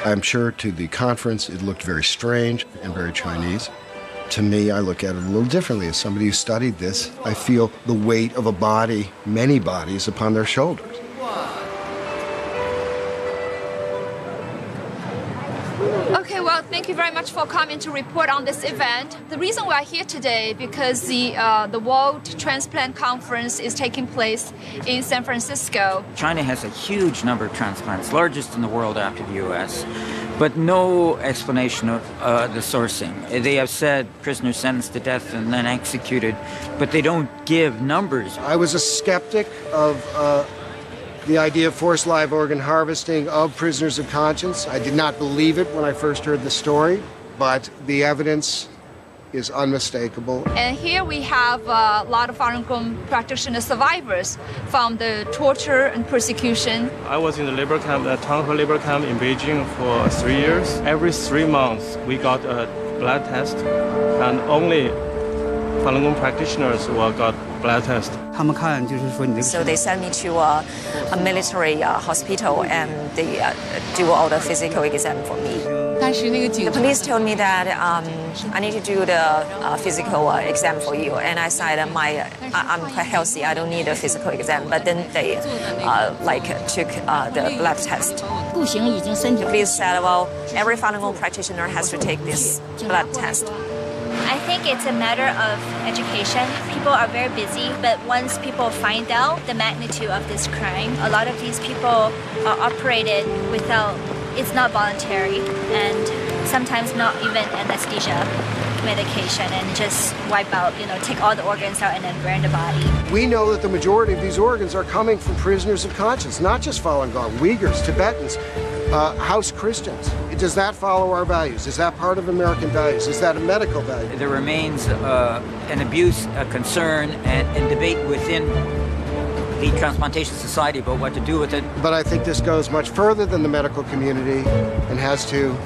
I'm sure to the conference it looked very strange and very Chinese. To me, I look at it a little differently. As somebody who studied this, I feel the weight of a body, many bodies, upon their shoulders. Okay, well, thank you very much for coming to report on this event. The reason we are here today because the World Transplant Conference is taking place in San Francisco. China has a huge number of transplants, largest in the world after the U.S., but no explanation of the sourcing. They have said prisoners sentenced to death and then executed, but they don't give numbers. I was a skeptic of the idea of forced live organ harvesting of prisoners of conscience. I did not believe it when I first heard the story, but the evidence is unmistakable. And here we have a lot of Falun Gong practitioner survivors from the torture and persecution. I was in the labor camp, the Changhe labor camp in Beijing for 3 years. Every 3 months we got a blood test, and only Falun Gong practitioners will got blood test. So they sent me to a military hospital and they do all the physical exam for me. The police told me that I need to do the physical exam for you, and I said I'm quite healthy, I don't need a physical exam. But then they took the blood test. The police said, well, every Falun Gong practitioner has to take this blood test. I think it's a matter of education. People are very busy, but once people find out the magnitude of this crime, a lot of these people are operated without, it's not voluntary, and sometimes not even anesthesia medication, and just wipe out, take all the organs out and then burn the body. We know that the majority of these organs are coming from prisoners of conscience, not just Falun Gong, Uyghurs, Tibetans, house Christians. Does that follow our values? Is that part of American values? Is that a medical value? There remains an abuse, a concern, and debate within the Transplantation Society about what to do with it. But I think this goes much further than the medical community and has to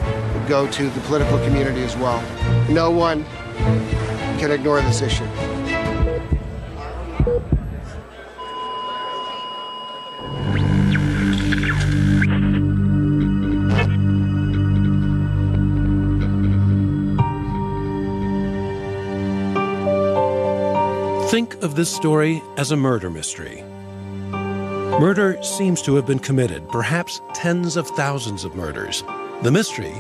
go to the political community as well. No one can ignore this issue. Think of this story as a murder mystery. Murder seems to have been committed, perhaps tens of thousands of murders. The mystery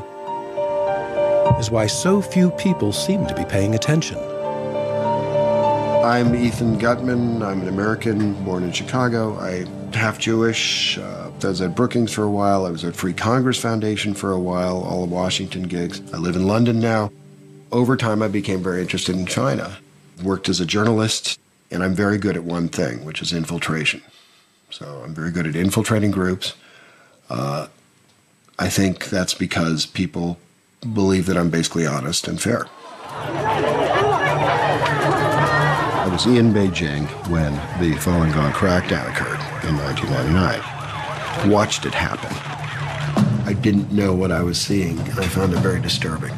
is why so few people seem to be paying attention. I'm Ethan Gutman. I'm an American born in Chicago. I'm half Jewish. I was at Brookings for a while. I was at Free Congress Foundation for a while, all of Washington gigs. I live in London now. Over time, I became very interested in China. Worked as a journalist, and I'm very good at one thing, which is infiltration. So I'm very good at infiltrating groups. I think that's because people believe that I'm basically honest and fair. I was in Beijing when the Falun Gong crackdown occurred in 1999. Watched it happen. I didn't know what I was seeing, and I found it very disturbing.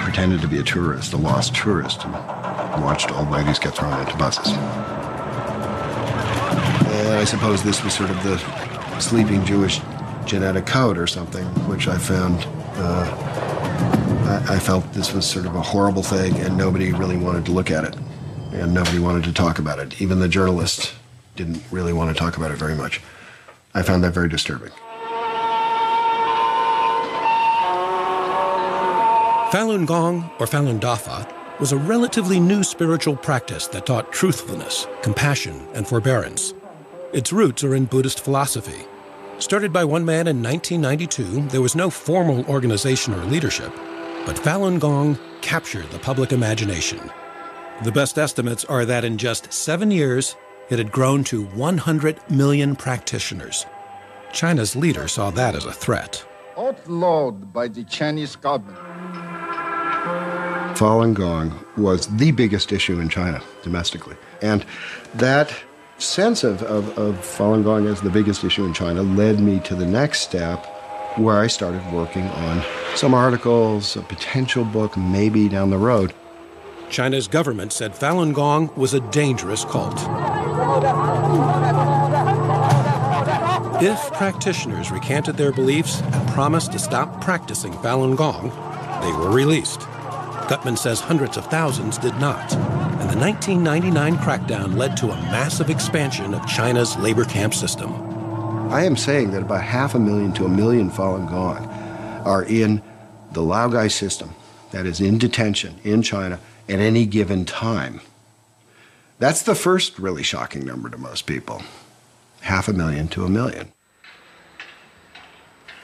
Pretended to be a tourist, a lost tourist, and watched old ladies get thrown into buses. And I suppose this was sort of the sleeping Jewish genetic code or something, which I found, I felt this was sort of a horrible thing, and nobody really wanted to look at it, and nobody wanted to talk about it. Even the journalists didn't really want to talk about it very much. I found that very disturbing. Falun Gong, or Falun Dafa, was a relatively new spiritual practice that taught truthfulness, compassion, and forbearance. Its roots are in Buddhist philosophy. Started by one man in 1992, there was no formal organization or leadership, but Falun Gong captured the public imagination. The best estimates are that in just 7 years, it had grown to 100 million practitioners. China's leader saw that as a threat. Outlawed by the Chinese government. Falun Gong was the biggest issue in China domestically. And that sense of Falun Gong as the biggest issue in China led me to the next step, where I started working on some articles, a potential book maybe down the road. China's government said Falun Gong was a dangerous cult. If practitioners recanted their beliefs and promised to stop practicing Falun Gong, they were released. Gutman says hundreds of thousands did not, and the 1999 crackdown led to a massive expansion of China's labor camp system. I am saying that about 500,000 to 1 million Falun Gong are in the Laogai system, that is in detention in China at any given time. That's the first really shocking number to most people. 500,000 to 1 million.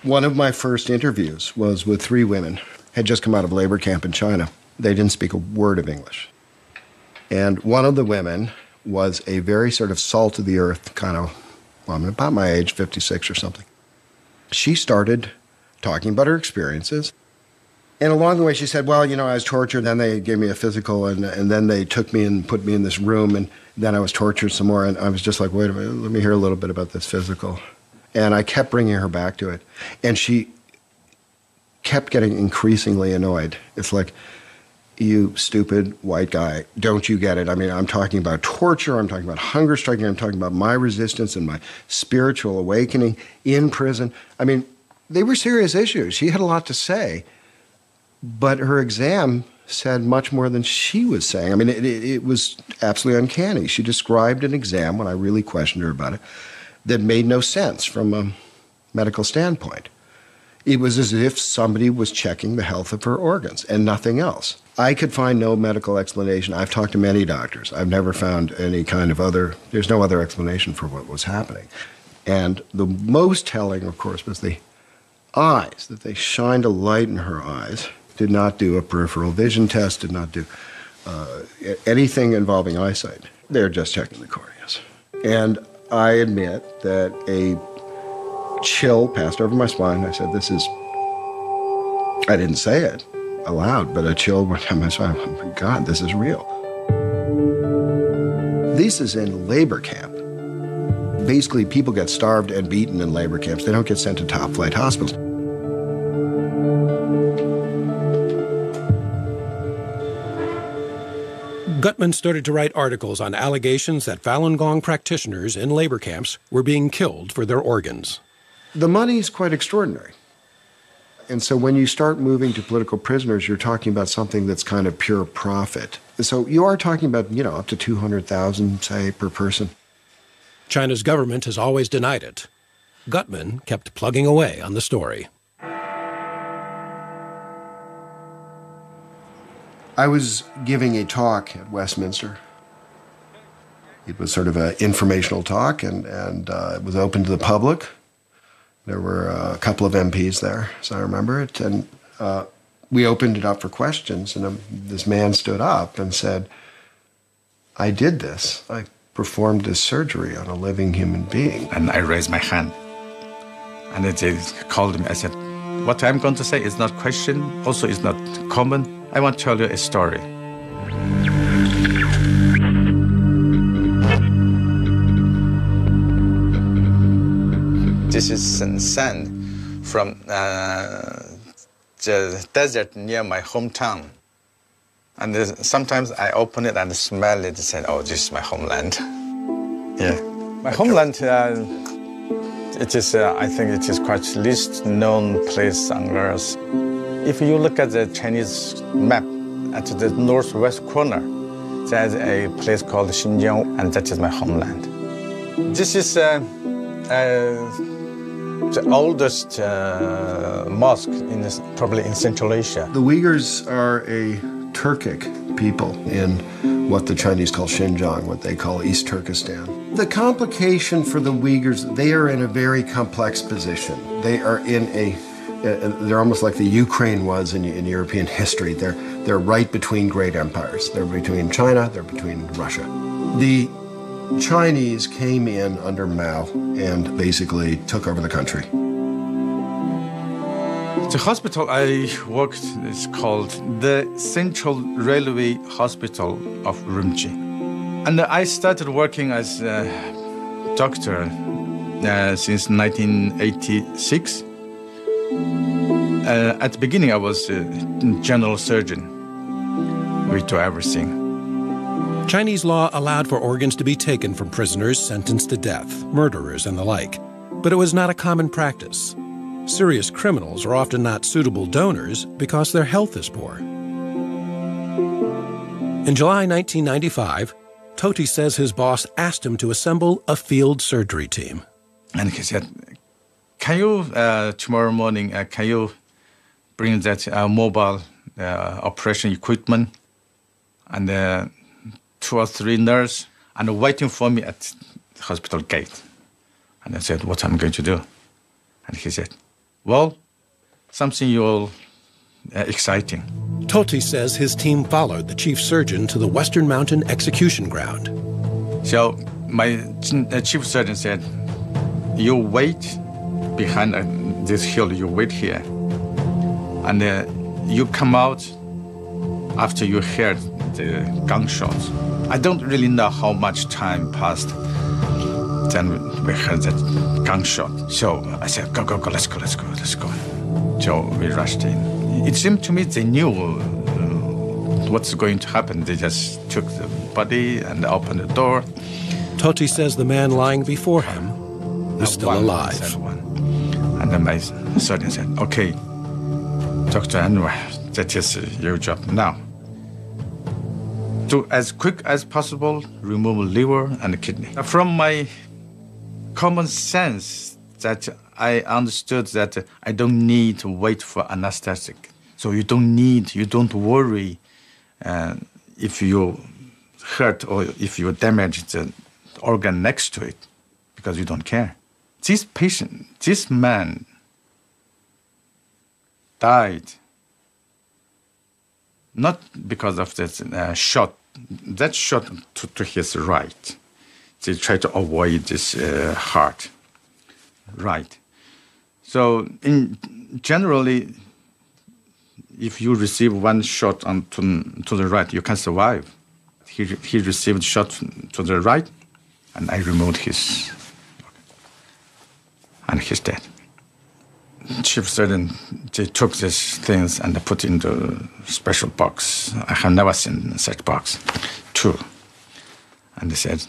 One of my first interviews was with 3 women, had just come out of labor camp in China. They didn't speak a word of English. And one of the women was a very sort of salt-of-the-earth kind of, well, I'm about my age, 56 or something. She started talking about her experiences. And along the way, she said, well, you know, I was tortured, then they gave me a physical, and then they took me and put me in this room, and then I was tortured some more, and I was just like, wait a minute, let me hear a little bit about this physical. And I kept bringing her back to it. And she kept getting increasingly annoyed. It's like, you stupid white guy, don't you get it? I mean, I'm talking about torture, I'm talking about hunger striking, I'm talking about my resistance and my spiritual awakening in prison. I mean, they were serious issues. She had a lot to say, but her exam said much more than she was saying. I mean, it was absolutely uncanny. She described an exam, when I really questioned her about it, that made no sense from a medical standpoint. It was as if somebody was checking the health of her organs and nothing else. I could find no medical explanation. I've talked to many doctors. I've never found any kind of there's no other explanation for what was happening. And the most telling, of course, was the eyes, that they shined a light in her eyes, did not do a peripheral vision test, did not do anything involving eyesight. They're just checking the corneas. And I admit that a chill passed over my spine. I said, I didn't say it aloud, but a chill went down my spine. Oh my God, this is real. This is in labor camp. Basically, people get starved and beaten in labor camps. They don't get sent to top-flight hospitals. Gutman started to write articles on allegations that Falun Gong practitioners in labor camps were being killed for their organs. The money is quite extraordinary. And so when you start moving to political prisoners, you're talking about something that's kind of pure profit. So you are talking about, up to 200,000, say, per person. China's government has always denied it. Gutman kept plugging away on the story. I was giving a talk at Westminster. It was sort of an informational talk, and it was open to the public. There were a couple of MPs there, so I remember it. And we opened it up for questions, and this man stood up and said, I did this. I performed this surgery on a living human being. And I raised my hand. And they called me. I said, what I'm going to say is not question, also is not common. I want to tell you a story. This is sand from the desert near my hometown. And sometimes I open it and smell it and say, oh, this is my homeland. Yeah. My homeland, it is, I think it is quite least known place on Earth. If you look at the Chinese map, at the northwest corner, there's a place called Xinjiang, and that is my homeland. This is the oldest mosque probably in Central Asia. The Uyghurs are a Turkic people in what the Chinese call Xinjiang, what they call East Turkestan. The complication for the Uyghurs, they are in a very complex position. They are in they're almost like the Ukraine was in European history. They're right between great empires. They're between China, they're between Russia. The Chinese came in under Mao and basically took over the country. The hospital I worked is called the Central Railway Hospital of Urumqi. And I started working as a doctor since 1986. At the beginning, I was a general surgeon. We do everything. Chinese law allowed for organs to be taken from prisoners sentenced to death, murderers and the like, but it was not a common practice. Serious criminals are often not suitable donors because their health is poor. In July 1995, Toti says his boss asked him to assemble a field surgery team. And he said, can you, tomorrow morning, can you bring that mobile operation equipment and 2 or 3 nurses and waiting for me at the hospital gate? And I said, what am I going to do? And he said, well, something you'll exciting. Toti says his team followed the chief surgeon to the Western Mountain execution ground. So my chief surgeon said, you wait behind this hill, you wait here. And you come out after you heard the gunshots. I don't really know how much time passed. Then we heard that gunshot. So I said, go, let's go. So we rushed in. It seemed to me they knew what's going to happen. They just took the body and opened the door. Toti says the man lying before him is still alive. And then my surgeon said, okay, Dr. Anwar, that is your job now. To, as quick as possible, remove liver and kidney. From my common sense, that I understood that I don't need to wait for anesthetic. So you don't worry if you hurt or if you damage the organ next to it, because you don't care. This man died not because of that shot. That shot to his right. They tried to avoid this heart. Right. So generally, if you receive one shot to the right, you can survive. He received shot to the right, and I removed his, and he's dead. Chief surgeon, they took these things and they put into a special box. I have never seen such box, 2. And they said,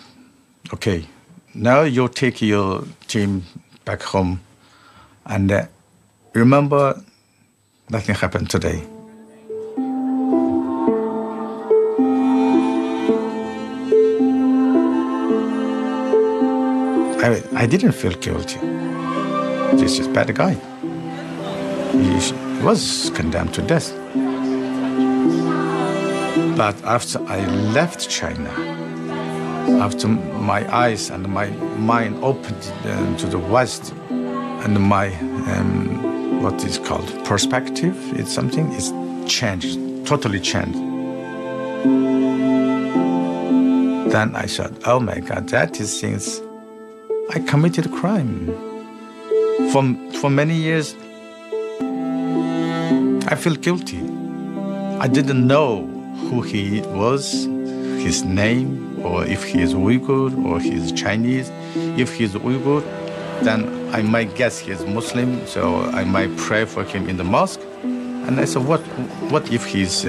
okay, now you take your team back home, and remember, nothing happened today. I didn't feel guilty. This is a bad guy. He was condemned to death. But after I left China, after my eyes and my mind opened to the West, and my, what is called perspective, it's something, it's changed, totally changed. Then I thought, oh my God, that is since I committed a crime. For many years, I feel guilty. I didn't know who he was, his name, or if he is Uyghur or he is Chinese. If he is Uyghur, then I might guess he is Muslim, so I might pray for him in the mosque. And I said, what if he's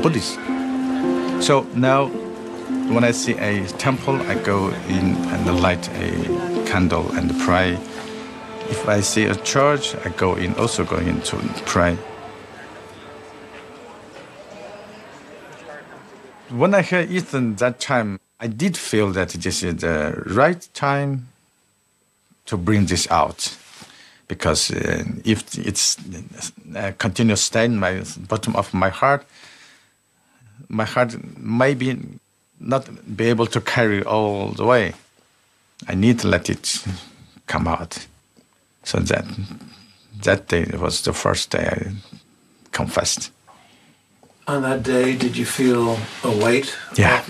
Buddhist? So now, when I see a temple, I go in and light a candle and pray. If I see a church, I also go in to pray. When I heard Ethan that time, I did feel that this is the right time to bring this out. Because if it's continuous staying in my bottom of my heart may not be able to carry all the way. I need to let it come out. So that day was the first day I confessed. On that day, did you feel a weight? Yeah.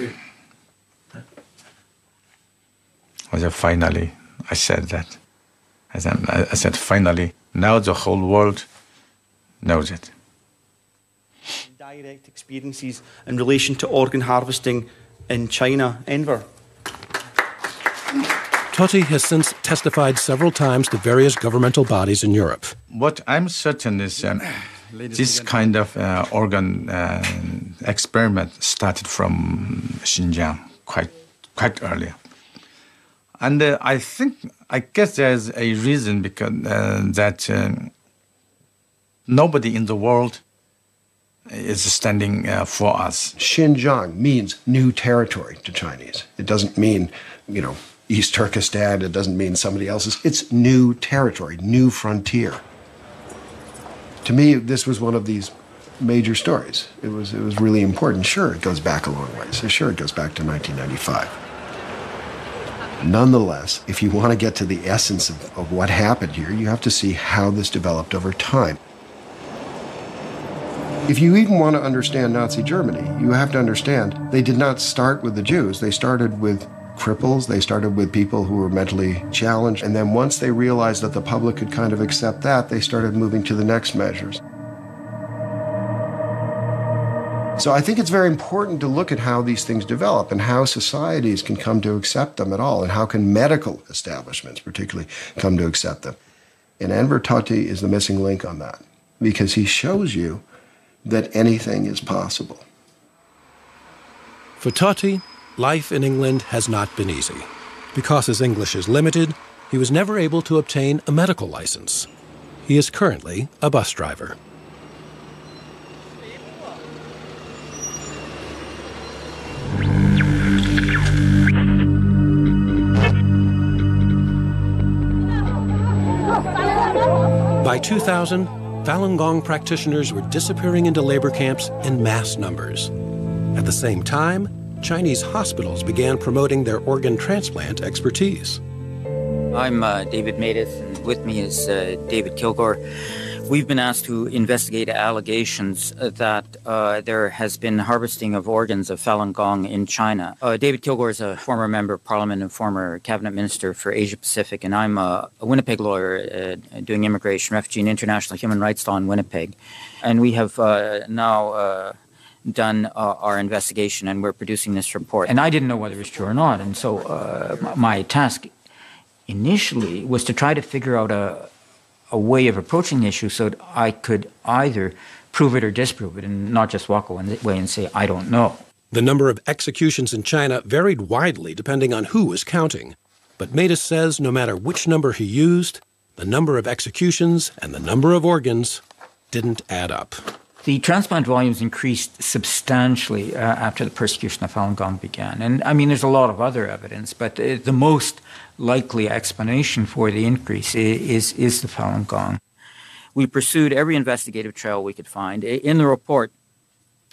Finally, I said that. I said, finally, now the whole world knows it. Direct experiences in relation to organ harvesting in China, Enver. Toti has since testified several times to various governmental bodies in Europe. What I'm certain is This kind of organ experiment started from Xinjiang quite early. And I guess there's a reason because that nobody in the world is standing for us. Xinjiang means new territory to Chinese. It doesn't mean, East Turkestan. It doesn't mean somebody else's. It's new territory, new frontier. To me, this was one of these major stories. It was really important. Sure, it goes back a long ways. Sure, it goes back to 1995. Nonetheless, if you want to get to the essence of what happened here, you have to see how this developed over time. If you even want to understand Nazi Germany, you have to understand they did not start with the Jews. They started with cripples. They started with people who were mentally challenged. And then once they realized that the public could kind of accept that, they started moving to the next measures. So I think it's very important to look at how these things develop and how societies can come to accept them at all, and how can medical establishments particularly come to accept them. And Enver Tohti is the missing link on that, because he shows you that anything is possible. For Tohti, life in England has not been easy. Because his English is limited, he was never able to obtain a medical license. He is currently a bus driver. By 2000, Falun Gong practitioners were disappearing into labor camps in mass numbers. At the same time, Chinese hospitals began promoting their organ transplant expertise. I'm David Matus, and with me is David Kilgore. We've been asked to investigate allegations that there has been harvesting of organs of Falun Gong in China. David Kilgore is a former member of parliament and former cabinet minister for Asia Pacific, and I'm a Winnipeg lawyer doing immigration, refugee, and international human rights law in Winnipeg. And we have now done our investigation, and we're producing this report. And I didn't know whether it was true or not, and so my task initially was to try to figure out a way of approaching the issue so that I could either prove it or disprove it and not just walk away and say, I don't know. The number of executions in China varied widely depending on who was counting. But Matus says no matter which number he used, the number of executions and the number of organs didn't add up. The transplant volumes increased substantially after the persecution of Falun Gong began. And I mean, there's a lot of other evidence, but the most likely explanation for the increase is the Falun Gong. We pursued every investigative trail we could find. In the report,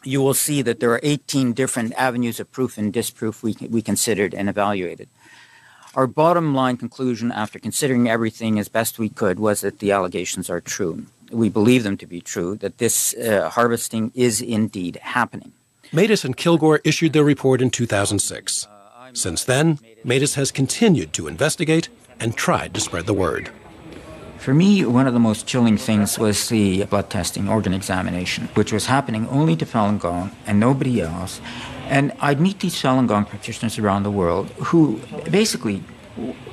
you will see that there are 18 different avenues of proof and disproof we considered and evaluated. Our bottom line conclusion, after considering everything as best we could, was that the allegations are true. We believe them to be true, that this harvesting is indeed happening. Matus and Kilgore issued their report in 2006. Since then, Matus has continued to investigate and tried to spread the word. For me, one of the most chilling things was the blood testing, organ examination, which was happening only to Falun Gong and nobody else. And I'd meet these Falun Gong practitioners around the world who basically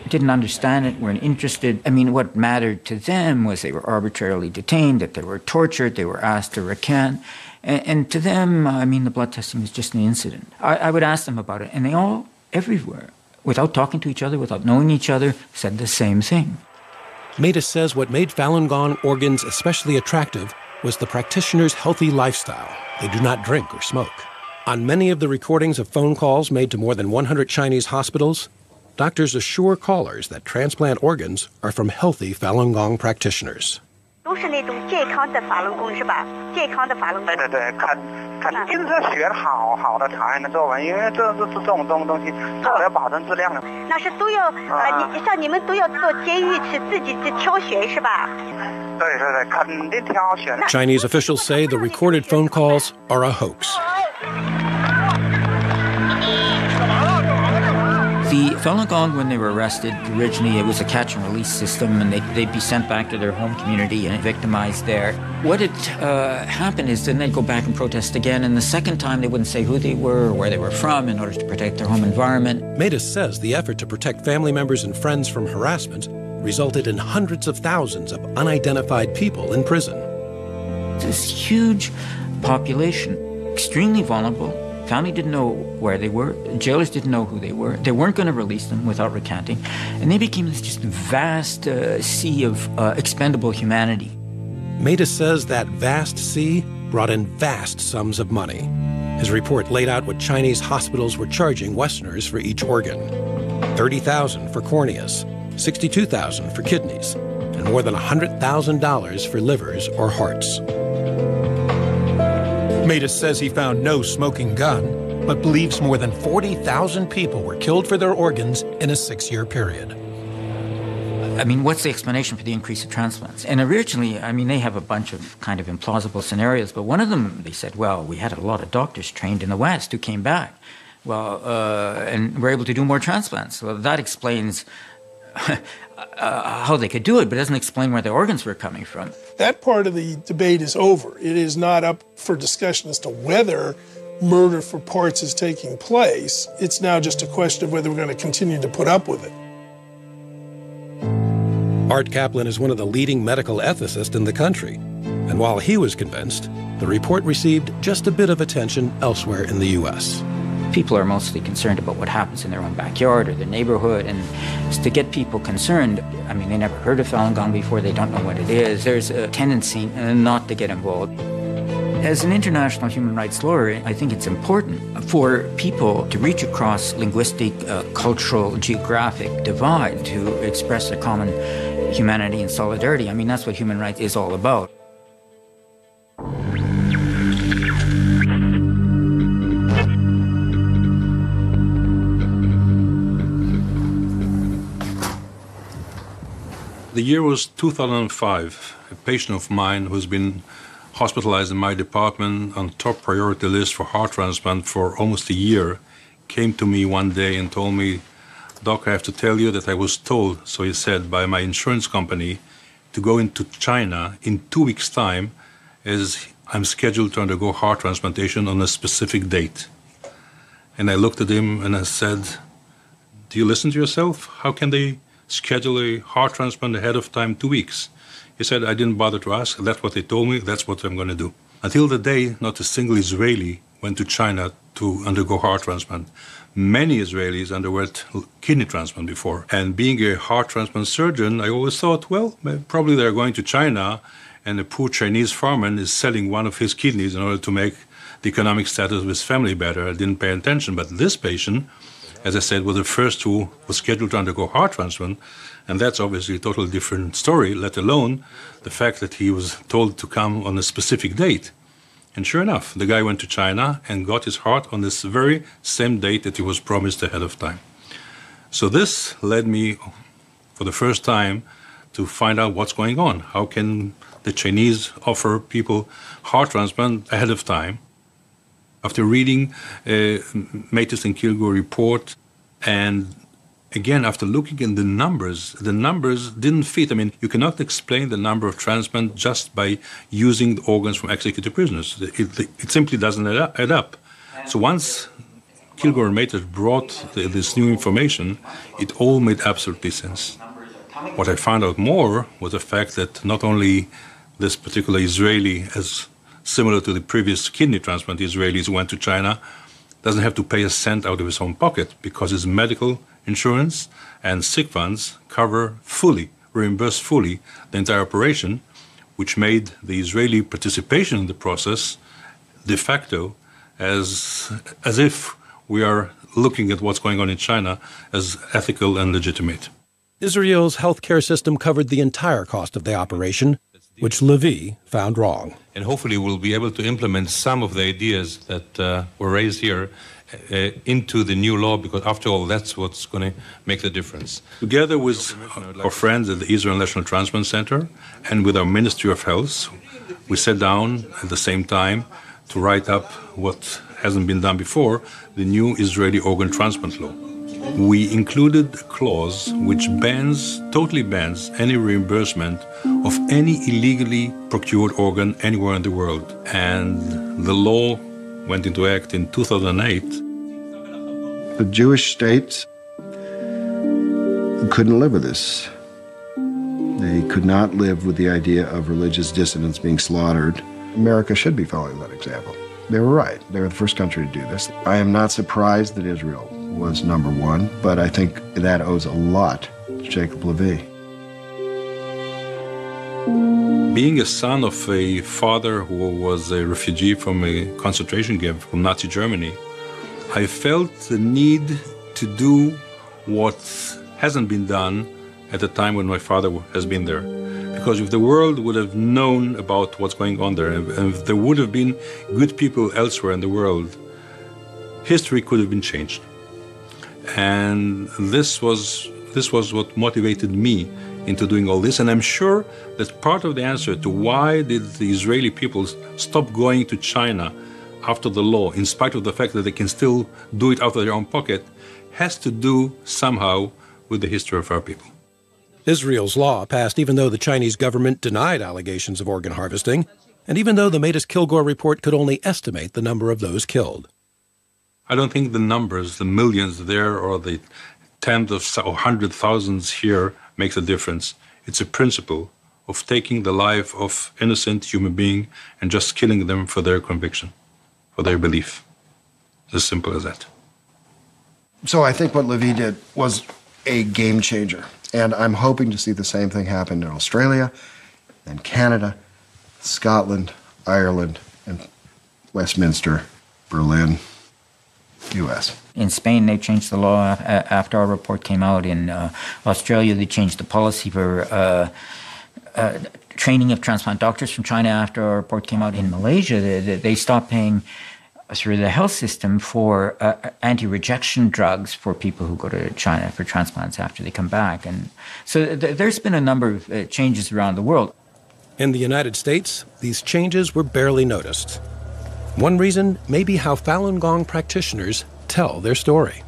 didn't understand it, weren't interested. I mean, what mattered to them was they were arbitrarily detained, that they were tortured, they were asked to recant. And to them, I mean, the blood testing was just an incident. I would ask them about it, and they all, everywhere, without talking to each other, without knowing each other, said the same thing. Matus says what made Falun Gong organs especially attractive was the practitioners' healthy lifestyle. They do not drink or smoke. On many of the recordings of phone calls made to more than 100 Chinese hospitals, doctors assure callers that transplant organs are from healthy Falun Gong practitioners. 都是那种健康的法轮功是吧？健康的法轮功。对，看精神学好的才能做完，因为这种东西做了要保证质量的。那是都要像你们都要做监狱去自己去挑选是吧？对，肯定挑选。Chinese officials say the recorded phone calls are a hoax. The Falun Gong, when they were arrested, originally it was a catch and release system, and they'd be sent back to their home community and victimized there. What had happened is then they'd go back and protest again, and the second time they wouldn't say who they were or where they were from in order to protect their home environment. Matus says the effort to protect family members and friends from harassment resulted in hundreds of thousands of unidentified people in prison. this huge population, extremely vulnerable. Family didn't know where they were. Jailers didn't know who they were. They weren't going to release them without recanting. And they became this just vast sea of expendable humanity. Matus says that vast sea brought in vast sums of money. His report laid out what Chinese hospitals were charging Westerners for each organ. $30,000 for corneas, $62,000 for kidneys, and more than $100,000 for livers or hearts. Matus says he found no smoking gun, but believes more than 40,000 people were killed for their organs in a 6-year period. I mean, what's the explanation for the increase of transplants? And originally, I mean, they have a bunch of kind of implausible scenarios, but one of them, they said, well, we had a lot of doctors trained in the West who came back, and were able to do more transplants. Well, that explains how they could do it, but it doesn't explain where the organs were coming from. That part of the debate is over. It is not up for discussion as to whether murder for parts is taking place. It's now just a question of whether we're going to continue to put up with it. Art Kaplan is one of the leading medical ethicists in the country. And while he was convinced, the report received just a bit of attention elsewhere in the U.S. People are mostly concerned about what happens in their own backyard or their neighborhood, and to get people concerned, I mean, they never heard of Falun Gong before, they don't know what it is. There's a tendency not to get involved. As an international human rights lawyer, I think it's important for people to reach across linguistic, cultural, geographic divide to express a common humanity and solidarity. I mean, that's what human rights is all about. The year was 2005. A patient of mine who's been hospitalized in my department on top priority list for heart transplant for almost a year came to me one day and told me, "Doc, I have to tell you that I was told," so he said, by my insurance company to go into China in 2 weeks' time as I'm scheduled to undergo heart transplantation on a specific date. And I looked at him and I said, "Do you listen to yourself? How can they schedule a heart transplant ahead of time 2 weeks?" He said, "I didn't bother to ask. That's what they told me. That's what I'm going to do." Until the day, not a single Israeli went to China to undergo heart transplant. Many Israelis underwent kidney transplant before. And being a heart transplant surgeon, I always thought, well, probably they're going to China and a poor Chinese farmer is selling one of his kidneys in order to make the economic status of his family better. I didn't pay attention. But this patient, as I said, was the first who was scheduled to undergo heart transplant. And that's obviously a totally different story, let alone the fact that he was told to come on a specific date. And sure enough, the guy went to China and got his heart on this very same date that he was promised ahead of time. So this led me, for the first time, to find out what's going on. How can the Chinese offer people heart transplant ahead of time? After reading Matus and Kilgore report, and again, after looking at the numbers didn't fit. I mean, you cannot explain the number of transplants just by using the organs from executed prisoners. It simply doesn't add up. So once Kilgore and Matus brought this new information, it all made absolutely sense. What I found out more was the fact that not only this particular Israeli, as similar to the previous kidney transplant Israelis who went to China, doesn't have to pay a cent out of his own pocket because his medical insurance and sick funds reimburse fully the entire operation, which made the Israeli participation in the process de facto as if we are looking at what's going on in China as ethical and legitimate. Israel's healthcare system covered the entire cost of the operation, which Levy found wrong. And hopefully we'll be able to implement some of the ideas that were raised here into the new law, because after all, that's what's going to make the difference. Together with our friends at the Israel National Transplant Center and with our Ministry of Health, we sat down at the same time to write up what hasn't been done before, the new Israeli organ transplant law. We included a clause which totally bans any reimbursement of any illegally procured organ anywhere in the world. And the law went into act in 2008. The Jewish state couldn't live with this. They could not live with the idea of religious dissidents being slaughtered America should be following that example. They were right. They were the first country to do this. I am not surprised that Israel was number one, but I think that owes a lot to Jacob Levy. Being a son of a father who was a refugee from a concentration camp from Nazi Germany, I felt the need to do what hasn't been done at the time when my father has been there. Because if the world would have known about what's going on there, and if there would have been good people elsewhere in the world, history could have been changed. And this was what motivated me into doing all this. And I'm sure that part of the answer to why did the Israeli people stop going to China after the law, in spite of the fact that they can still do it out of their own pocket, has to do somehow with the history of our people. Israel's law passed even though the Chinese government denied allegations of organ harvesting, and even though the Metis-Kilgore report could only estimate the number of those killed. I don't think the numbers, the millions there or the tens of or hundred thousands here makes a difference. It's a principle of taking the life of innocent human being and just killing them for their conviction, for their belief. It's as simple as that. So I think what Levy did was a game changer. And I'm hoping to see the same thing happen in Australia and Canada, Scotland, Ireland, and Westminster, Berlin, U.S. In Spain, they changed the law after our report came out. In Australia, they changed the policy for training of transplant doctors from China after our report came out. In Malaysia, they stopped paying through the health system for anti-rejection drugs for people who go to China for transplants after they come back. And so there's been a number of changes around the world. In the United States, these changes were barely noticed. One reason may be how Falun Gong practitioners tell their story.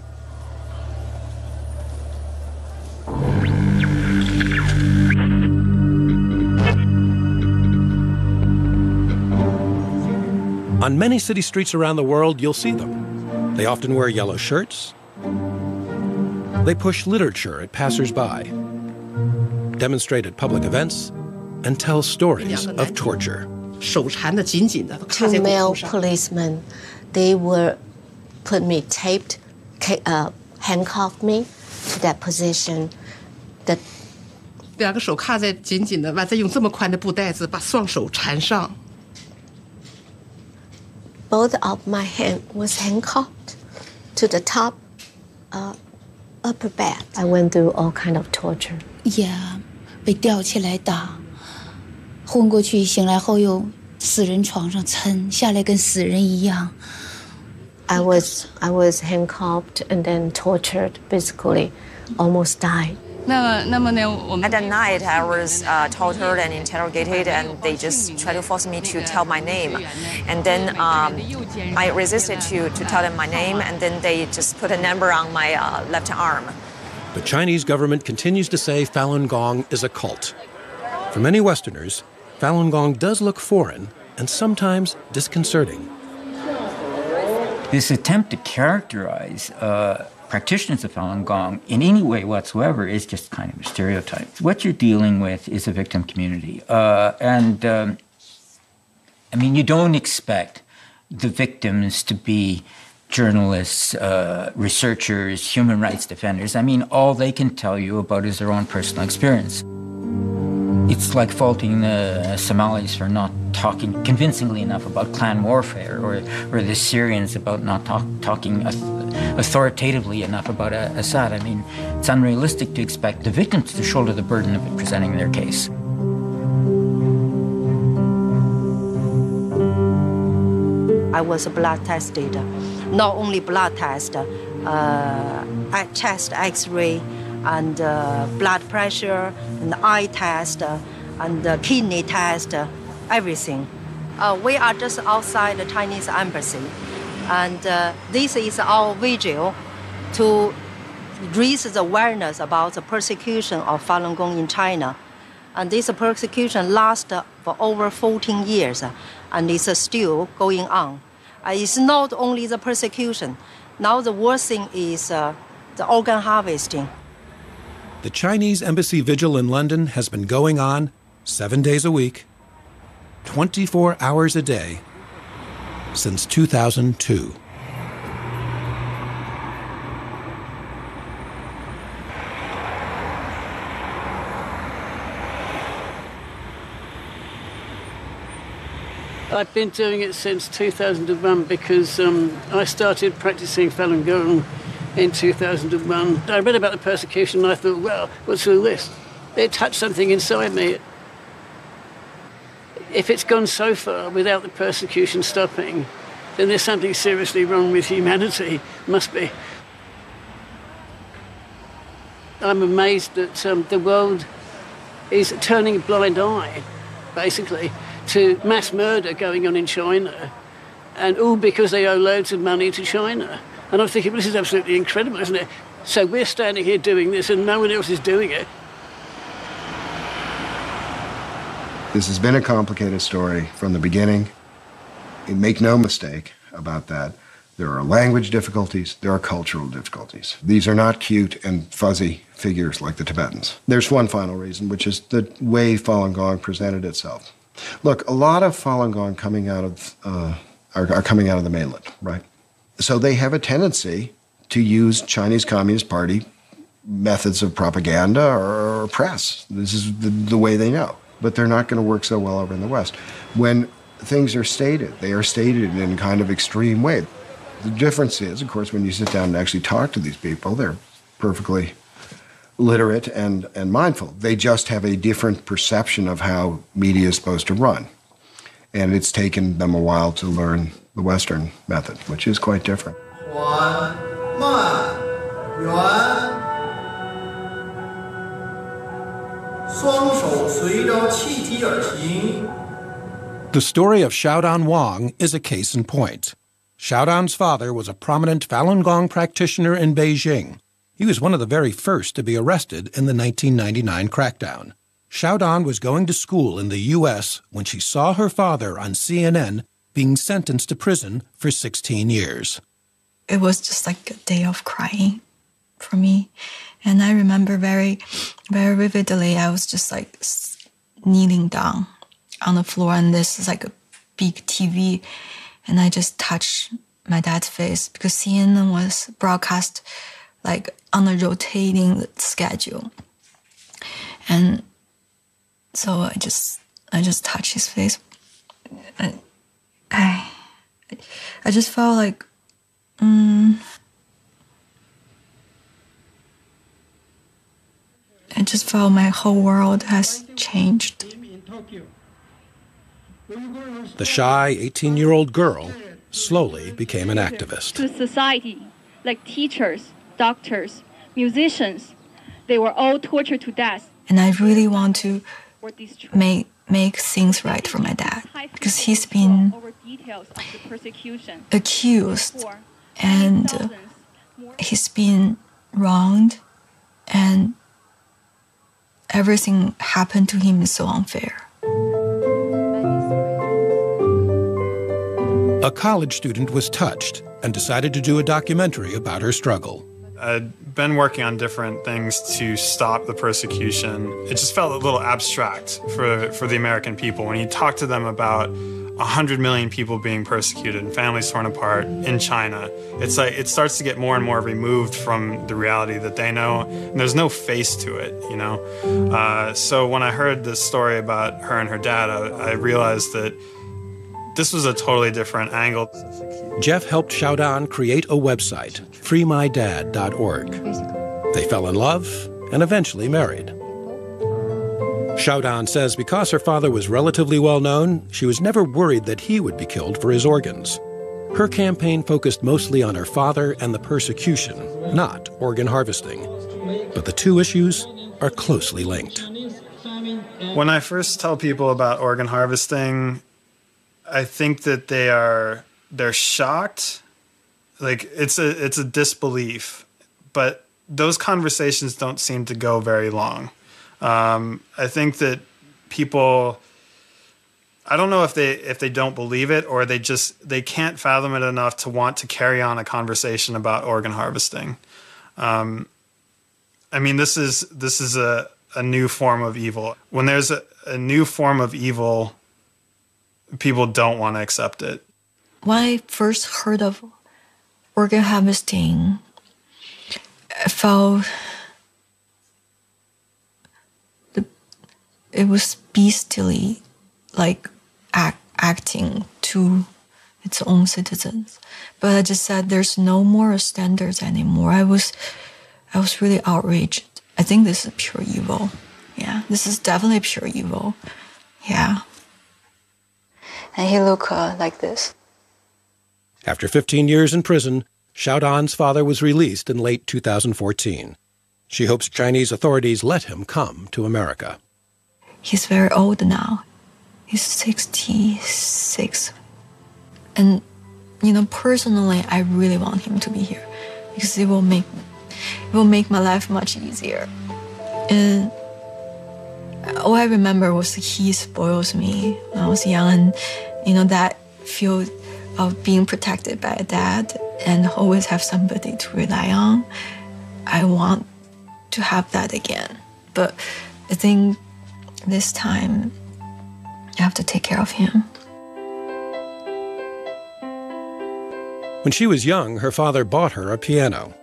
On many city streets around the world, you'll see them. They often wear yellow shirts. They push literature at passers-by, demonstrate at public events, and tell stories of torture. Two male policemen, they were put me taped, handcuffed me to that position. That 2个手铐在紧紧的，完再用这么宽的布带子把双手缠上。 Both of my hand was handcuffed to the top upper back. I went through all kind of torture. Yeah, 被吊起来打，昏过去，醒来后又死人床上抻下来，跟死人一样。I was handcuffed and then tortured physically, almost died. At that night, I was tortured and interrogated, and they just tried to force me to tell my name. And then I resisted to tell them my name, and then they just put a number on my left arm. The Chinese government continues to say Falun Gong is a cult. For many Westerners, Falun Gong does look foreign and sometimes disconcerting. This attempt to characterize practitioners of Falun Gong in any way whatsoever is just kind of a stereotype. What you're dealing with is a victim community. I mean, you don't expect the victims to be journalists, researchers, human rights defenders. I mean, all they can tell you about is their own personal experience. It's like faulting the Somalis for not talking convincingly enough about clan warfare, or the Syrians about not talking authoritatively enough about Assad. I mean, it's unrealistic to expect the victims to shoulder the burden of presenting their case. I was blood tested, not only blood test, chest X-ray, and blood pressure, and eye test, and kidney test, everything. We are just outside the Chinese embassy, and this is our vigil to raise the awareness about the persecution of Falun Gong in China. And this persecution lasts for over 14 years, and it's still going on. It's not only the persecution. Now the worst thing is the organ harvesting. The Chinese embassy vigil in London has been going on 7 days a week, 24 hours a day since 2002. I've been doing it since 2001 because I started practicing Falun Gong in 2001. I read about the persecution and I thought, well, what's all this? It touched something inside me. If it's gone so far without the persecution stopping, then there's something seriously wrong with humanity. Must be. I'm amazed that the world is turning a blind eye, basically, to mass murder going on in China, and all because they owe loads of money to China. And I'm thinking, well, this is absolutely incredible, isn't it? So we're standing here doing this and no one else is doing it. This has been a complicated story from the beginning. Make no mistake about that. There are language difficulties, there are cultural difficulties. These are not cute and fuzzy figures like the Tibetans. There's one final reason, which is the way Falun Gong presented itself. Look, a lot of Falun Gong are coming out of the mainland, right? So they have a tendency to use Chinese Communist Party methods of propaganda or press. This is the way they know. But they're not going to work so well over in the West. When things are stated, they are stated in a kind of extreme way. The difference is, of course, when you sit down and actually talk to these people, they're perfectly literate and mindful. They just have a different perception of how media is supposed to run. And it's taken them a while to learn the Western method, which is quite different. The story of Xiaodan Wang is a case in point. Xiaodan's father was a prominent Falun Gong practitioner in Beijing. He was one of the very first to be arrested in the 1999 crackdown. Xiaodan was going to school in the U.S. when she saw her father on CNN being sentenced to prison for 16 years. It was just like a day of crying for me. And I remember very, very vividly, I was just like kneeling down on the floor, and this is like a big TV, and I just touched my dad's face because CNN was broadcast like on a rotating schedule. And so I just touched his face. I just felt like, I just felt my whole world has changed. The shy 18-year-old girl slowly became an activist. To society, like teachers, doctors, musicians, they were all tortured to death. And I really want to make things right for my dad, because he's been accused and he's been wronged, and everything happened to him is so unfair. A college student was touched and decided to do a documentary about her struggle. I'd been working on different things to stop the persecution. It just felt a little abstract for the American people. When you talk to them about 100 million people being persecuted and families torn apart in China, it's like it starts to get more and more removed from the reality that they know, and there's no face to it, you know? So when I heard this story about her and her dad, I realized that this was a totally different angle. Jeff helped Xiaodan create a website, freemydad.org. They fell in love and eventually married. Xiaodan says because her father was relatively well known, she was never worried that he would be killed for his organs. Her campaign focused mostly on her father and the persecution, not organ harvesting. But the two issues are closely linked. When I first tell people about organ harvesting, I think that they're shocked. Like it's a disbelief, but those conversations don't seem to go very long. I think that people, I don't know if they don't believe it or they can't fathom it enough to want to carry on a conversation about organ harvesting. I mean, this is a new form of evil. When there's a new form of evil, people don't want to accept it. When I first heard of organ harvesting, I felt it was beastly, like acting to its own citizens. But I just said there's no more standards anymore. I was really outraged. I think this is pure evil. Yeah, this is definitely pure evil. Yeah. And he looked like this. After 15 years in prison, Xiaodan's father was released in late 2014. She hopes Chinese authorities let him come to America. He's very old now. He's 66. And, personally, I really want him to be here because it will make my life much easier. And all I remember was he spoils me when I was young, and, that feel of being protected by a dad and always have somebody to rely on. I want to have that again. But I think this time I have to take care of him. When she was young, her father bought her a piano.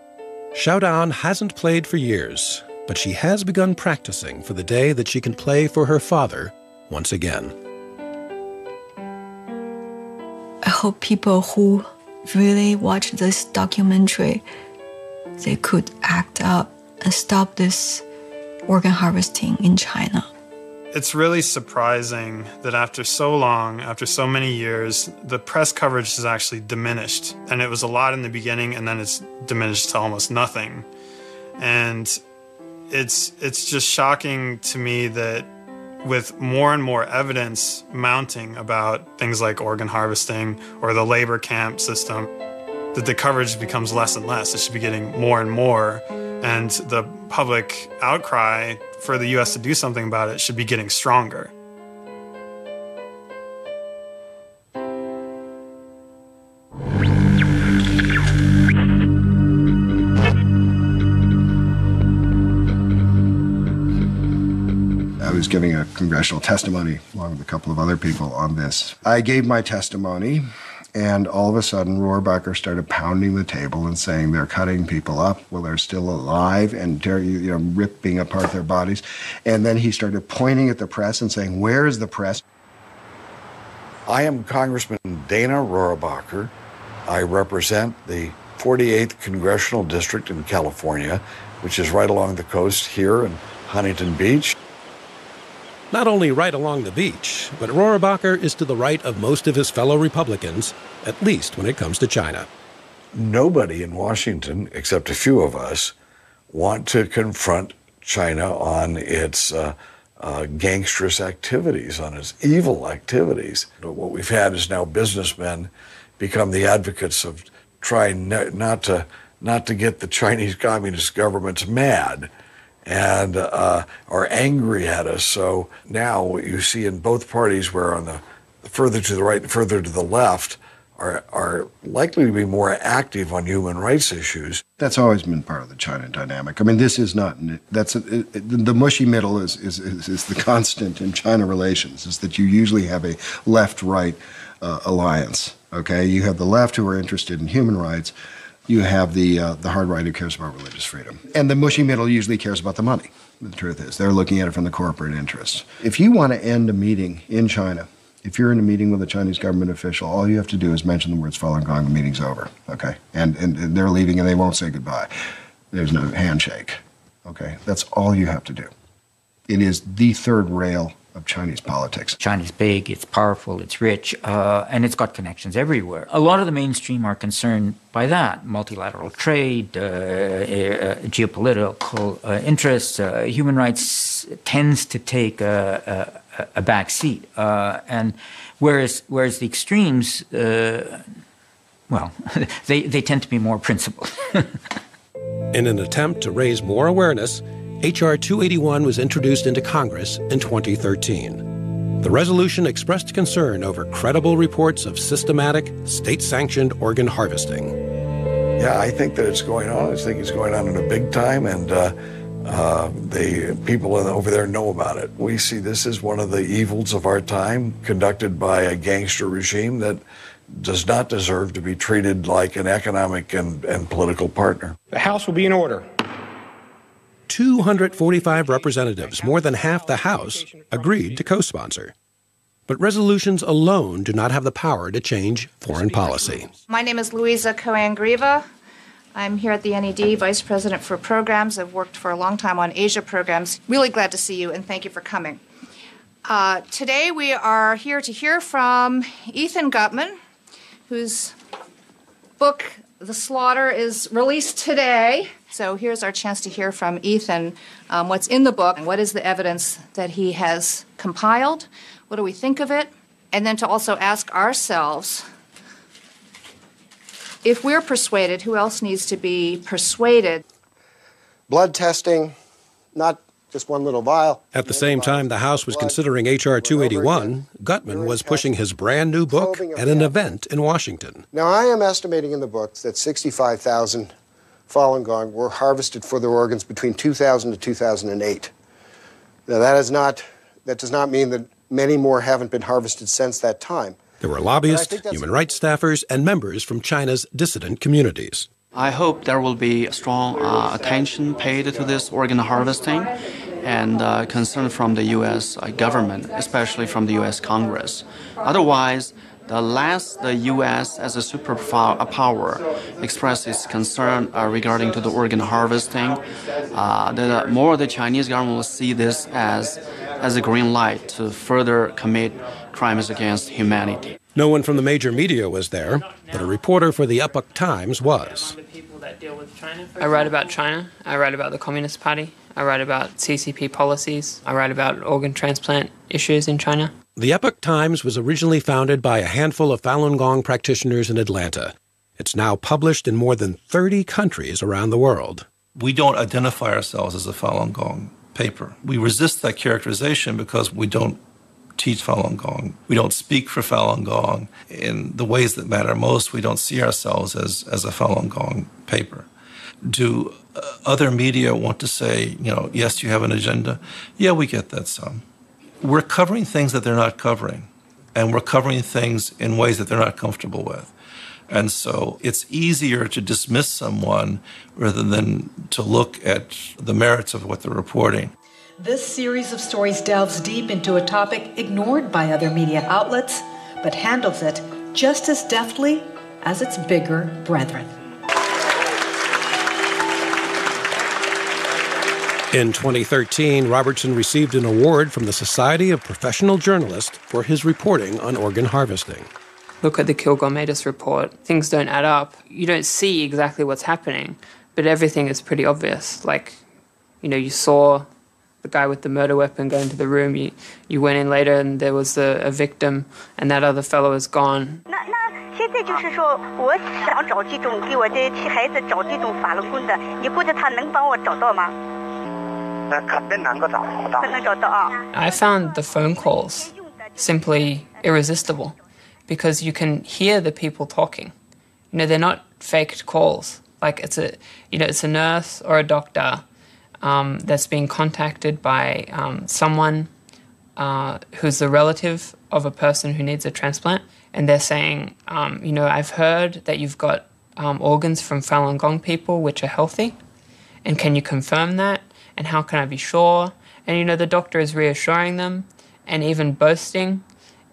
Xiaodan hasn't played for years, but she has begun practicing for the day that she can play for her father once again. I hope people who really watch this documentary, they could act up and stop this organ harvesting in China. It's really surprising that after so long, after so many years, the press coverage has actually diminished. And it was a lot in the beginning, and then it's diminished to almost nothing. And it's just shocking to me that with more and more evidence mounting about things like organ harvesting or the labor camp system, that the coverage becomes less and less. It should be getting more and more. And the public outcry for the U.S. to do something about it should be getting stronger. I was giving a congressional testimony along with a couple of other people on this. I gave my testimony, and all of a sudden Rohrabacher started pounding the table and saying they're cutting people up while they're still alive and ripping apart their bodies. And then he started pointing at the press and saying, "Where is the press?" I am Congressman Dana Rohrabacher. I represent the 48th Congressional District in California, which is right along the coast here in Huntington Beach. Not only right along the beach, but Rohrabacher is to the right of most of his fellow Republicans, at least when it comes to China. Nobody in Washington, except a few of us, want to confront China on its gangsterous activities, on its evil activities. What we've had is now businessmen become the advocates of trying not to get the Chinese Communist governments mad and are angry at us. So now what you see in both parties, where on the further to the right and further to the left are likely to be more active on human rights issues. That's always been part of the China dynamic. I mean, this is not, the mushy middle is the constant in China relations, is that you usually have a left-right alliance, okay? You have the left who are interested in human rights. You have the hard right who cares about religious freedom. And the mushy middle usually cares about the money. The truth is, they're looking at it from the corporate interests. If you want to end a meeting in China, if you're in a meeting with a Chinese government official, all you have to do is mention the words Falun Gong, the meeting's over, okay? And they're leaving and they won't say goodbye. There's no handshake, okay? That's all you have to do. It is the third rail of Chinese politics. China's big, it's powerful, it's rich, and it's got connections everywhere. A lot of the mainstream are concerned by that. Multilateral trade, geopolitical interests, human rights tends to take a back seat. And whereas the extremes, well, they tend to be more principled. In an attempt to raise more awareness, H.R. 281 was introduced into Congress in 2013. The resolution expressed concern over credible reports of systematic, state-sanctioned organ harvesting. Yeah, I think that it's going on. I think it's going on in a big time, and The people over there know about it. We see this as one of the evils of our time, conducted by a gangster regime that does not deserve to be treated like an economic and political partner. The House will be in order. 245 representatives, more than half the House, agreed to co-sponsor. But resolutions alone do not have the power to change foreign policy. My name is Louisa Cohen-Grieva. I'm here at the NED, Vice President for Programs. I've worked for a long time on Asia programs. Really glad to see you, and thank you for coming. Today we are here to hear from Ethan Gutmann, whose book, The Slaughter, is released today. So here's our chance to hear from Ethan what's in the book, and what is the evidence that he has compiled, what do we think of it, and then to also ask ourselves, if we're persuaded, who else needs to be persuaded? Blood testing, not just one little vial. At the same time the House was considering H.R. 281, Gutmann was pushing his brand new book at an event in Washington. Now, I am estimating in the book that 65,000 Falun Gong were harvested for their organs between 2000 to 2008. Now, that does not mean that many more haven't been harvested since that time. There were lobbyists, human rights staffers, and members from China's dissident communities. I hope there will be strong attention paid to this organ harvesting and concern from the U.S. government, especially from the U.S. Congress. Otherwise, the less the U.S. as a superpower expresses concern regarding to the organ harvesting, the more the Chinese government will see this as a green light to further commit crimes against humanity. No one from the major media was there, but a reporter for the Epoch Times was. I write about China, I write about the Communist Party, I write about CCP policies, I write about organ transplant issues in China. The Epoch Times was originally founded by a handful of Falun Gong practitioners in Atlanta. It's now published in more than 30 countries around the world. We don't identify ourselves as a Falun Gong paper. We resist that characterization because we don't teach Falun Gong. We don't speak for Falun Gong. In the ways that matter most, we don't see ourselves as a Falun Gong paper. Do other media want to say, yes, you have an agenda? Yeah, we get that some. We're covering things that they're not covering, and we're covering things in ways that they're not comfortable with. And so it's easier to dismiss someone rather than to look at the merits of what they're reporting. This series of stories delves deep into a topic ignored by other media outlets, but handles it just as deftly as its bigger brethren. In 2013, Robertson received an award from the Society of Professional Journalists for his reporting on organ harvesting. Look at the Kilgour-Matus report. Things don't add up. You don't see exactly what's happening, but everything is pretty obvious. Like, you saw the guy with the murder weapon go into the room. You went in later and there was a victim, and that other fellow is gone. 现在就是说，我想找这种给我的孩子找这种法轮功的，你估计他能帮我找到吗？肯定能够找到，能找到啊。I found the phone calls simply irresistible because you can hear the people talking. They're not faked calls. Like it's a nurse or a doctor that's being contacted by someone who's a relative of a person who needs a transplant, and they're saying, I've heard that you've got organs from Falun Gong people which are healthy, and can you confirm that? And how can I be sure? And, the doctor is reassuring them and even boasting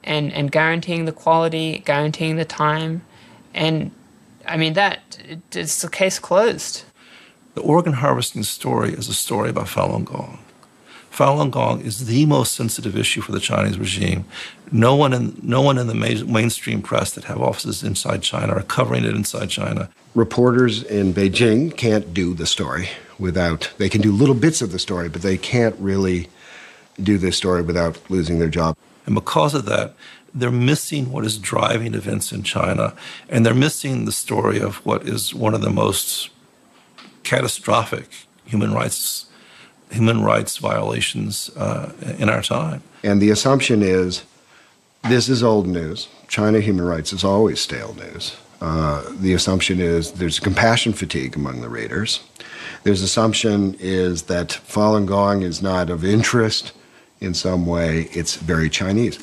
and guaranteeing the quality, guaranteeing the time. And, it's the case closed. The organ harvesting story is a story about Falun Gong. Falun Gong is the most sensitive issue for the Chinese regime. No one in the mainstream press that have offices inside China are covering it inside China. Reporters in Beijing can't do the story they can do little bits of the story, but they can't really do this story without losing their job. And because of that, they're missing what is driving events in China, and they're missing the story of what is one of the most catastrophic human rights violations in our time. And the assumption is, this is old news. China human rights is always stale news. The assumption is there's compassion fatigue among the readers. There's assumption is that Falun Gong is not of interest in some way. It's very Chinese.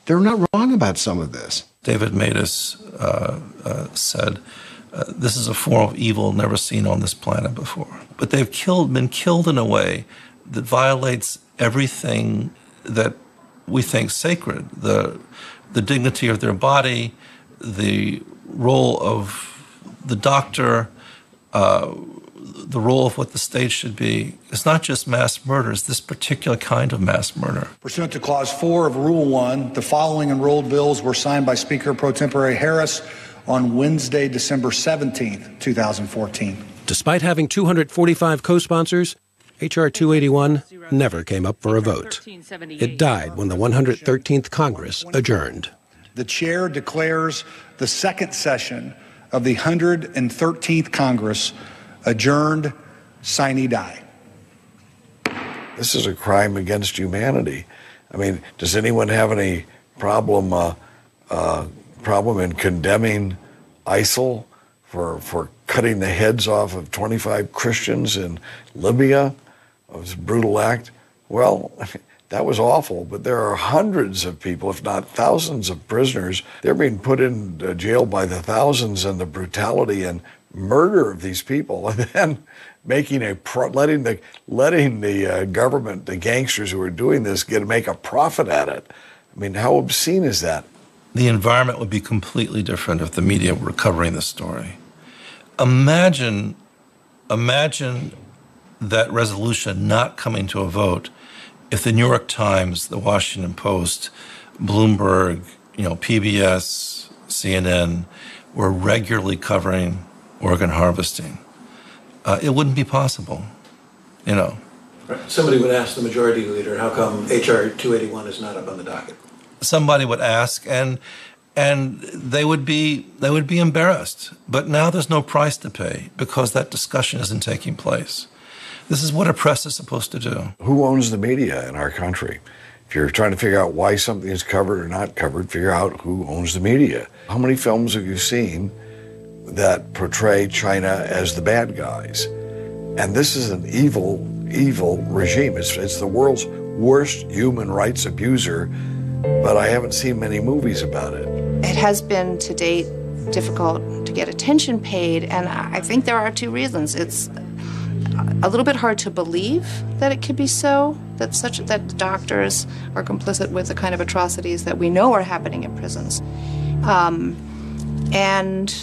They're not wrong about some of this. David Matus said, this is a form of evil never seen on this planet before. But they've been killed in a way that violates everything that we think sacred, the dignity of their body, the role of the doctor, the role of what the state should be. It's not just mass murder, it's this particular kind of mass murder. Pursuant to Clause 4 of Rule 1, the following enrolled bills were signed by Speaker Pro Tempore Harris on Wednesday, December 17th, 2014. Despite having 245 co-sponsors, H.R. 281 never came up for a vote. It died when the 113th Congress adjourned. The chair declares the second session of the 113th Congress adjourned sine die. This is a crime against humanity. I mean, does anyone have any problem in condemning ISIL for cutting the heads off of 25 Christians in Libya? It was a brutal act. Well, that was awful, but there are hundreds of people, if not thousands of prisoners. They're being put in jail by the thousands, and the brutality and murder of these people, and then making letting the government, the gangsters who are doing this, make a profit at it. I mean, how obscene is that? The environment would be completely different if the media were covering the story. Imagine that resolution not coming to a vote if the New York Times, the Washington Post, Bloomberg, PBS, CNN were regularly covering organ harvesting. It wouldn't be possible, Somebody would ask the majority leader, how come H.R. 281 is not up on the docket? Somebody would ask, and they would be embarrassed. But now there's no price to pay because that discussion isn't taking place. This is what a press is supposed to do. Who owns the media in our country? If you're trying to figure out why something is covered or not covered, figure out who owns the media. How many films have you seen that portray China as the bad guys? And this is an evil, evil regime. It's the world's worst human rights abuser, but I haven't seen many movies about it. It has been, to date, difficult to get attention paid, and I think there are two reasons. It's a little bit hard to believe that it could be so, that doctors are complicit with the kind of atrocities that we know are happening in prisons. And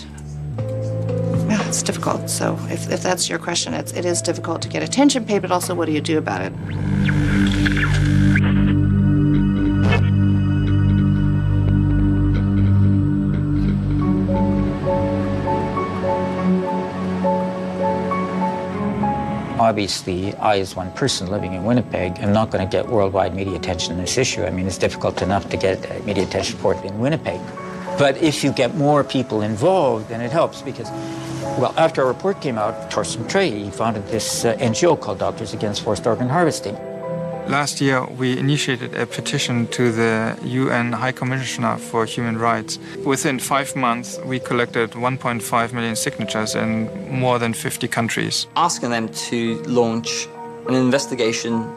yeah, it's difficult. So if that's your question, it is difficult to get attention paid, but also what do you do about it? Obviously, I, as one person living in Winnipeg, am not going to get worldwide media attention on this issue. I mean, it's difficult enough to get media attention for it in Winnipeg. But if you get more people involved, then it helps because, well, after our report came out, Torsten Trey founded this NGO called Doctors Against Forced Organ Harvesting. Last year, we initiated a petition to the UN High Commissioner for Human Rights. Within 5 months, we collected 1.5 million signatures in more than 50 countries. Asking them to launch an investigation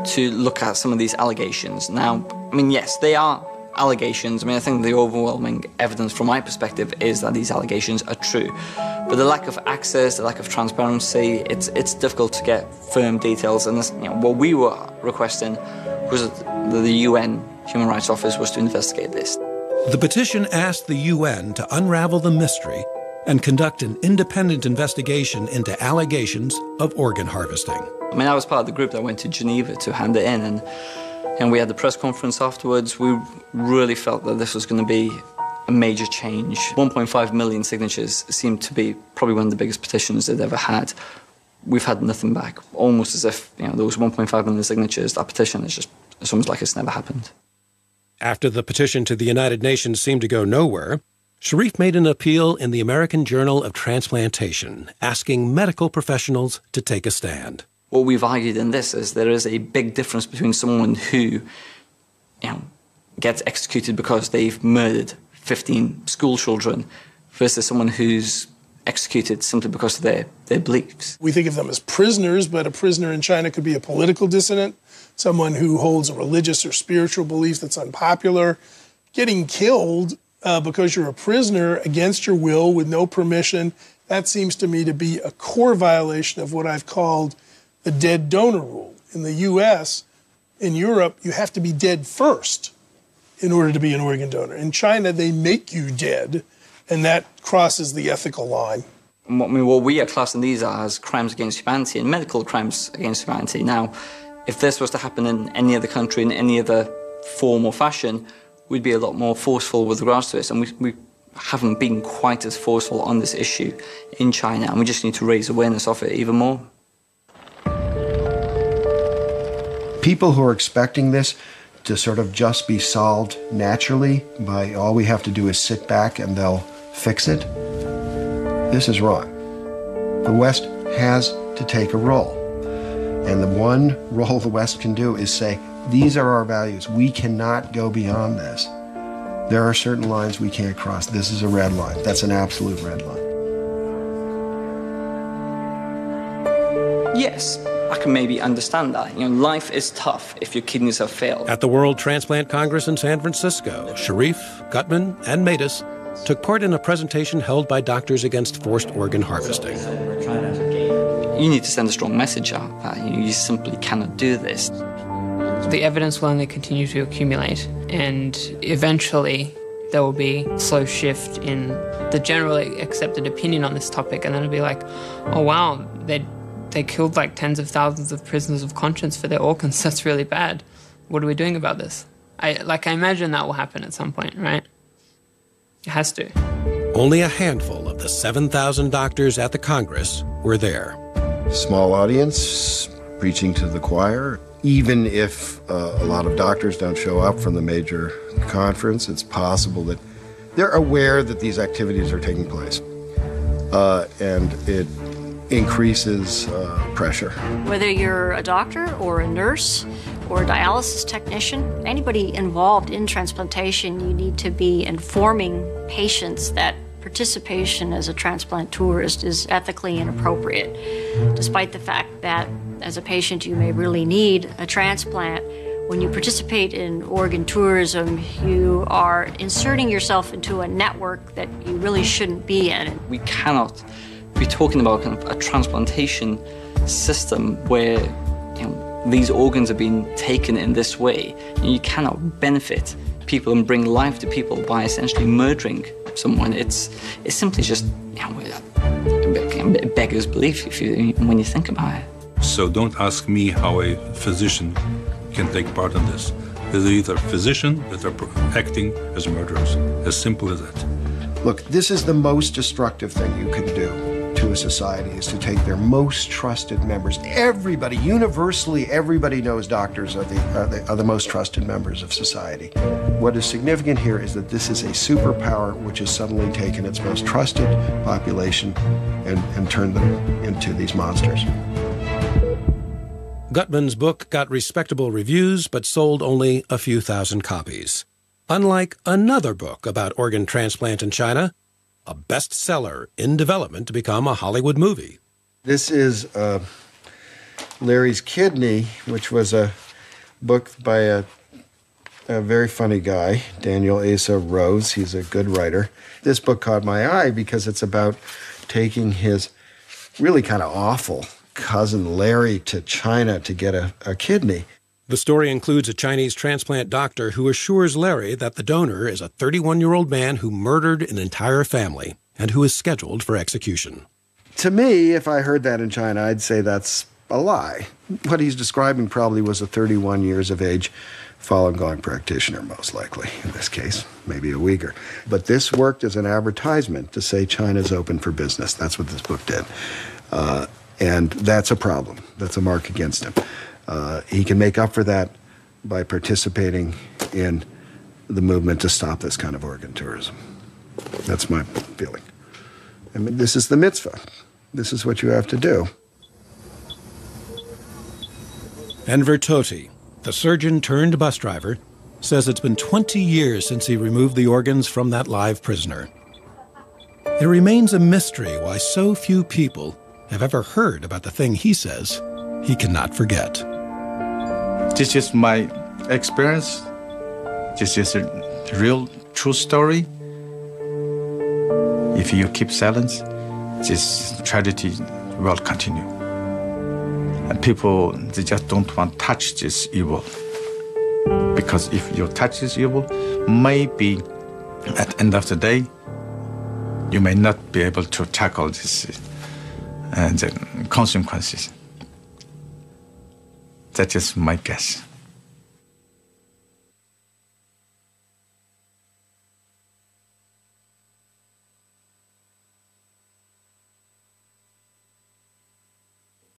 to look at some of these allegations. Now, I mean, yes, they are allegations. I mean, I think the overwhelming evidence from my perspective is that these allegations are true. But the lack of access, the lack of transparency, it's difficult to get firm details. And this, what we were requesting was that the UN Human Rights Office was to investigate this. The petition asked the UN to unravel the mystery and conduct an independent investigation into allegations of organ harvesting. I mean, I was part of the group that went to Geneva to hand it in, and we had the press conference afterwards. We really felt that this was going to be a major change. 1.5 million signatures seemed to be probably one of the biggest petitions they'd ever had. We've had nothing back, almost as if those 1.5 million signatures, that petition is it's almost like it's never happened. After the petition to the United Nations seemed to go nowhere, Sharif made an appeal in the American Journal of Transplantation, asking medical professionals to take a stand. What we've argued in this is there is a big difference between someone who gets executed because they've murdered 15 school children versus someone who's executed simply because of their beliefs. We think of them as prisoners, but a prisoner in China could be a political dissident, someone who holds a religious or spiritual belief that's unpopular. Getting killed because you're a prisoner against your will with no permission, that seems to me to be a core violation of what I've called the dead donor rule. In the US, in Europe, you have to be dead first in order to be an organ donor. In China, they make you dead, and that crosses the ethical line. What we are classing these as crimes against humanity and medical crimes against humanity. Now, if this was to happen in any other country, in any other form or fashion, we'd be a lot more forceful with regards to this, and we haven't been quite as forceful on this issue in China, and we just need to raise awareness of it even more. People who are expecting this to sort of just be solved naturally by all we have to do is sit back and they'll fix it, this is wrong. The West has to take a role. And the one role the West can do is say, these are our values. We cannot go beyond this. There are certain lines we can't cross. This is a red line. That's an absolute red line. Yes, I can maybe understand that. Life is tough if your kidneys have failed. At the World Transplant Congress in San Francisco, Sharif, Gutman, and Matus took part in a presentation held by Doctors Against Forced Organ Harvesting. You need to send a strong message out that you simply cannot do this. The evidence will only continue to accumulate, and eventually there will be a slow shift in the generally accepted opinion on this topic, and then it'll be like, oh wow, they killed like tens of thousands of prisoners of conscience for their organs. That's really bad. What are we doing about this? I imagine that will happen at some point, right? It has to. Only a handful of the 7,000 doctors at the Congress were there. Small audience, preaching to the choir. Even if a lot of doctors don't show up from the major conference, it's possible that they're aware that these activities are taking place. And it increases pressure. Whether you're a doctor or a nurse or a dialysis technician, anybody involved in transplantation, you need to be informing patients that participation as a transplant tourist is ethically inappropriate, despite the fact that as a patient you may really need a transplant. When you participate in organ tourism, you are inserting yourself into a network that you really shouldn't be in. We cannot be talking about kind of a transplantation system where these organs are being taken in this way. You cannot benefit people and bring life to people by essentially murdering someone. It's simply just it beggars belief when you think about it. So don't ask me how a physician can take part in this. There's either physicians that are acting as murderers. As simple as that. Look, this is the most destructive thing you can do to a society, is to take their most trusted members. Everybody, universally, everybody knows doctors are the most trusted members of society. What is significant here is that this is a superpower which has suddenly taken its most trusted population and turned them into these monsters. Gutman's book got respectable reviews, but sold only a few thousand copies. Unlike another book about organ transplant in China, a bestseller in development to become a Hollywood movie. This is Larry's Kidney, which was a book by a very funny guy, Daniel Asa Rose. He's a good writer. This book caught my eye because it's about taking his really kind of awful cousin Larry to China to get a kidney. The story includes a Chinese transplant doctor who assures Larry that the donor is a 31-year-old man who murdered an entire family and who is scheduled for execution. To me, if I heard that in China, I'd say that's a lie. What he's describing probably was a 31 years of age Falun Gong practitioner, most likely, in this case, maybe a Uyghur. But this worked as an advertisement to say China's open for business. That's what this book did. And that's a problem. That's a mark against him. He can make up for that by participating in the movement to stop this kind of organ tourism. That's my feeling. I mean, this is the mitzvah. This is what you have to do. Enver Toti, the surgeon turned bus driver, says it's been 20 years since he removed the organs from that live prisoner. It remains a mystery why so few people have ever heard about the thing he says he cannot forget. This is my experience. This is a real, true story. If you keep silence, this tragedy will continue. And people, they just don't want to touch this evil. Because if you touch this evil, maybe at the end of the day, you may not be able to tackle this and the consequences. That is my guess.